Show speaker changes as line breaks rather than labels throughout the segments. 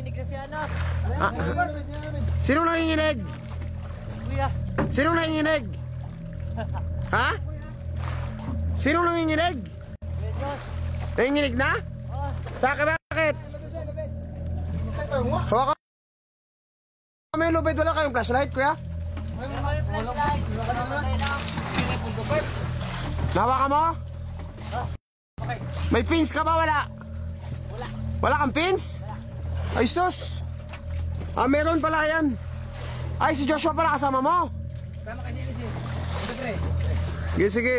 nanginginig na si ano.
Sino nanginginig?
Kuya.
Sino nanginginig? Ha? Sino nanginginig? Nanginginig na? Sa akin bakit? Hawakan mo yung lubid, wala kayong flashlight, kuya? Nawakan mo? May pins ka ba? Wala? Wala kang pins? Ay sus! Meron pala yan. Ay, si Joshua pala kasama mo? Sige, sige.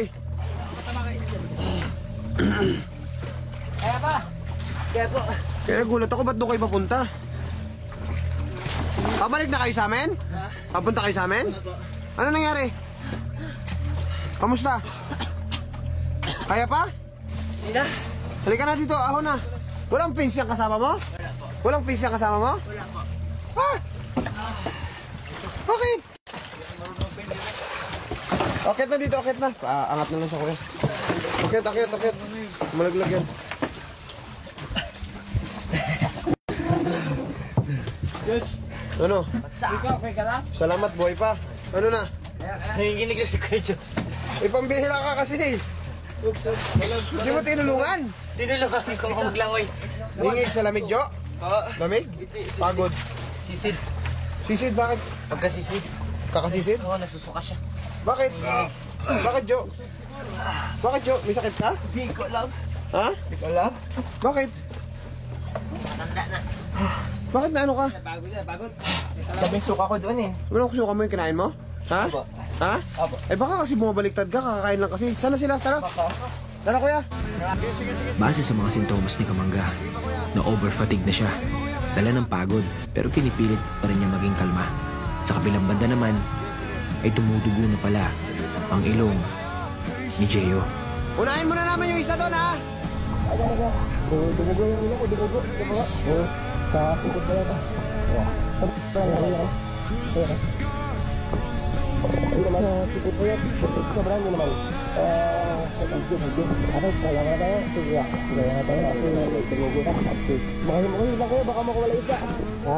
Kaya pa. Kaya po.
Kaya gulat ako, ba't doon kayo papunta? Pabalik na kayo sa amin? Papunta kayo sa amin? Ano nangyari? Kamusta? Kaya pa?
Hindi na.
Halika na dito, ako na. Walang pins yung kasama mo?
Wala po.
Walang pins yung kasama mo?
Wala po.
Ha? Bakit? Akit na dito, akit na. Angat na lang sa kuya. Akit, akit, akit. Malaglag yan.
Yes.
Ano?
Ikaw, okay ka lang?
Salamat, boy pa. Ano na?
Nanginginig na si Kuya Jo.
Pambihira ka kasi. Hindi mo tinulungan.
Tinulungan ko maglangoy.
Hingig sa lamig, Jo? Lamig? Pagod.
Sisid.
Sisid, bakit?
Pagkasisid.
Kakasisid?
Oo, nasusuka siya.
Bakit? Bakit, Jo? Bakit, Jo? May sakit ka?
Hindi ko alam.
Ha?
Hindi ko alam.
Bakit?
Matanda na.
Bakit na ano ka?
Pagod na, pagod. Labing suka ko doon eh.
Wala kusuka mo yung kinain mo? Ha?
Apo.
Ha?
Apo.
Eh baka kasi bumabaliktad ka, kakakain lang kasi. Sana sila? Tara. Tara, kuya.
Base sa mga sintomas ni Kamangga, na over-fatigue na siya, dala ng pagod, pero pinipilit pa rin niya maging kalma. Sa kabilang banda naman, ay tumudugo na pala ang ilong ni Gio.
Unahin mo na naman yung isa doon, ha? Dumugo yung ilong ko, dumugo. Oo. Sa pukod pa yan. Hindi naman, pukod pa yan. Sobrang hindi naman. Ano, kaya nga tayo? Sige, kaya nga tayo. Dumugo ka. Makahimukahin lang kayo, baka makuwala isa. Ha?